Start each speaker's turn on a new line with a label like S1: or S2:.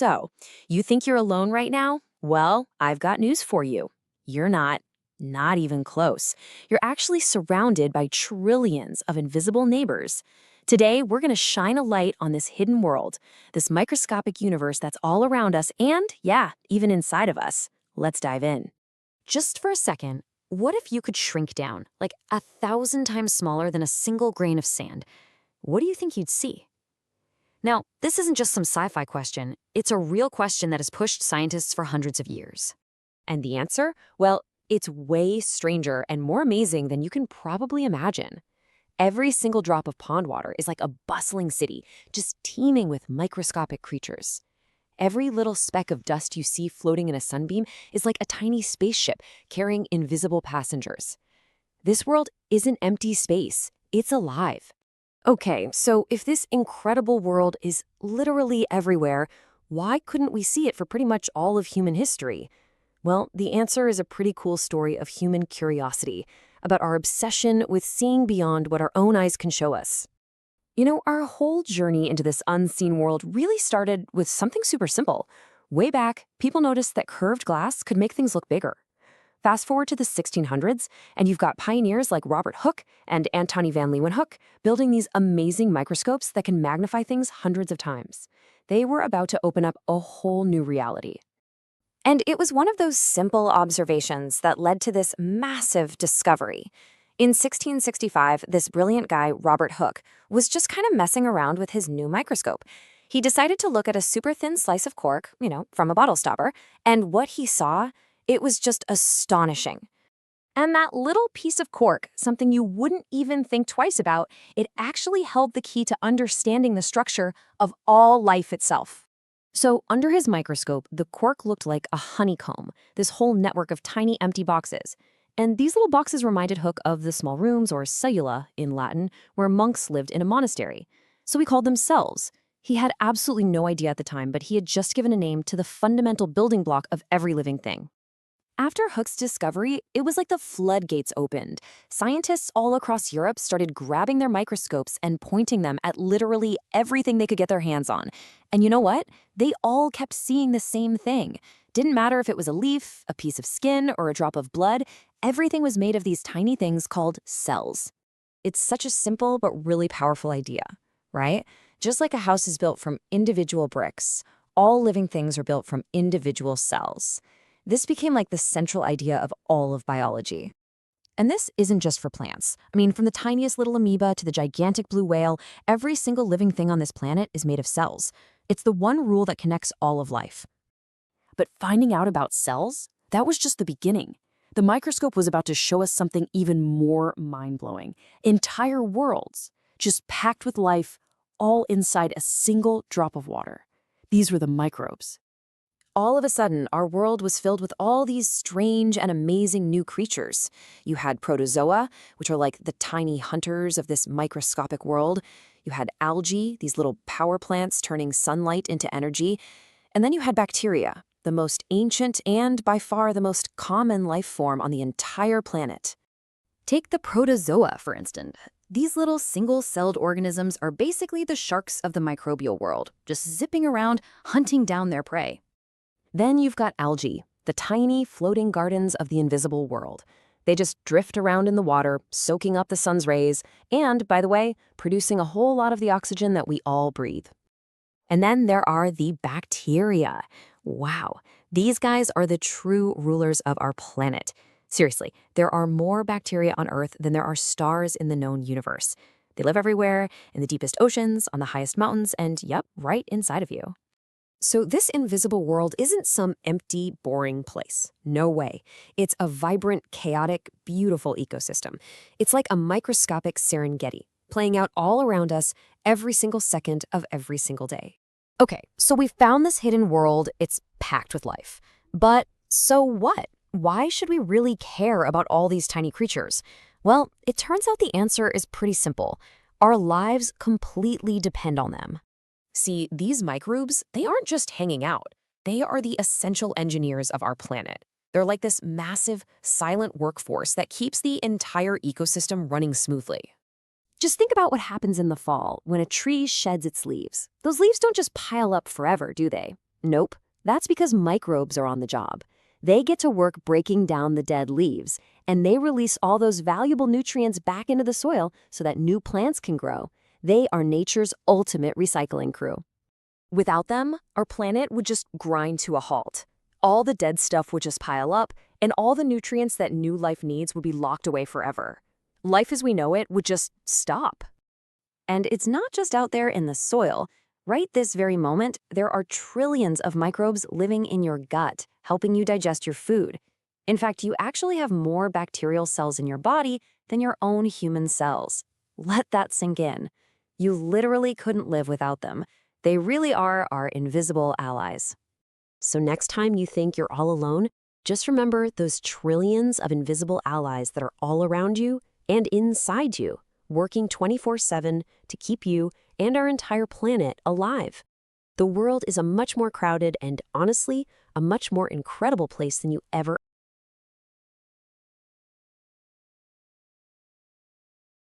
S1: So, you think you're alone right now? Well, I've got news for you. You're not. Not even close. You're actually surrounded by trillions of invisible neighbors. Today, we're going to shine a light on this hidden world, this microscopic universe that's all around us and, yeah, even inside of us. Let's dive in. Just for a second, what if you could shrink down, like 1,000 times smaller than a single grain of sand? What do you think you'd see? Now, this isn't just some sci-fi question. It's a real question that has pushed scientists for hundreds of years. And the answer? Well, it's way stranger and more amazing than you can probably imagine. Every single drop of pond water is like a bustling city, just teeming with microscopic creatures. Every little speck of dust you see floating in a sunbeam is like a tiny spaceship carrying invisible passengers. This world isn't empty space, it's alive. Okay, so if this incredible world is literally everywhere, why couldn't we see it for pretty much all of human history? Well, the answer is a pretty cool story of human curiosity, about our obsession with seeing beyond what our own eyes can show us. You know, our whole journey into this unseen world really started with something super simple. Way back, people noticed that curved glass could make things look bigger. Fast forward to the 1600s, and you've got pioneers like Robert Hooke and Antony van Leeuwenhoek building these amazing microscopes that can magnify things hundreds of times. They were about to open up a whole new reality. And it was one of those simple observations that led to this massive discovery. In 1665, this brilliant guy, Robert Hooke, was just kind of messing around with his new microscope. He decided to look at a super thin slice of cork, from a bottle stopper, and what he saw, it was just astonishing. And that little piece of cork, something you wouldn't even think twice about, it actually held the key to understanding the structure of all life itself. So under his microscope, the cork looked like a honeycomb, this whole network of tiny empty boxes. And these little boxes reminded Hooke of the small rooms, or cellula in Latin, where monks lived in a monastery. So he called them cells. He had absolutely no idea at the time, but he had just given a name to the fundamental building block of every living thing. After Hooke's discovery, it was like the floodgates opened. Scientists all across Europe started grabbing their microscopes and pointing them at literally everything they could get their hands on. And you know what? They all kept seeing the same thing. Didn't matter if it was a leaf, a piece of skin, or a drop of blood, everything was made of these tiny things called cells. It's such a simple but really powerful idea, right? Just like a house is built from individual bricks, all living things are built from individual cells. This became like the central idea of all of biology. And this isn't just for plants. I mean, from the tiniest little amoeba to the gigantic blue whale, every single living thing on this planet is made of cells. It's the one rule that connects all of life. But finding out about cells, that was just the beginning. The microscope was about to show us something even more mind-blowing. Entire worlds, just packed with life, all inside a single drop of water. These were the microbes. All of a sudden, our world was filled with all these strange and amazing new creatures. You had protozoa, which are like the tiny hunters of this microscopic world. You had algae, these little power plants turning sunlight into energy. And then you had bacteria, the most ancient and by far the most common life form on the entire planet. Take the protozoa, for instance. These little single-celled organisms are basically the sharks of the microbial world, just zipping around, hunting down their prey. Then you've got algae, the tiny floating gardens of the invisible world. They just drift around in the water, soaking up the sun's rays, and, by the way, producing a whole lot of the oxygen that we all breathe. And then there are the bacteria. Wow, these guys are the true rulers of our planet. Seriously, there are more bacteria on Earth than there are stars in the known universe. They live everywhere, in the deepest oceans, on the highest mountains, and yep, right inside of you. So this invisible world isn't some empty, boring place. No way. It's a vibrant, chaotic, beautiful ecosystem. It's like a microscopic Serengeti, playing out all around us every single second of every single day. Okay, so we've found this hidden world. It's packed with life. But so what? Why should we really care about all these tiny creatures? Well, it turns out the answer is pretty simple. Our lives completely depend on them. See, these microbes, they aren't just hanging out. They are the essential engineers of our planet. They're like this massive, silent workforce that keeps the entire ecosystem running smoothly. Just think about what happens in the fall when a tree sheds its leaves. Those leaves don't just pile up forever, do they? Nope, that's because microbes are on the job. They get to work breaking down the dead leaves, and they release all those valuable nutrients back into the soil so that new plants can grow. They are nature's ultimate recycling crew. Without them, our planet would just grind to a halt. All the dead stuff would just pile up, and all the nutrients that new life needs would be locked away forever. Life as we know it would just stop. And it's not just out there in the soil. Right this very moment, there are trillions of microbes living in your gut, helping you digest your food. In fact, you actually have more bacterial cells in your body than your own human cells. Let that sink in. You literally couldn't live without them. They really are our invisible allies. So next time you think you're all alone, just remember those trillions of invisible allies that are all around you and inside you, working 24/7 to keep you and our entire planet alive. The world is a much more crowded and, honestly, a much more incredible place than you ever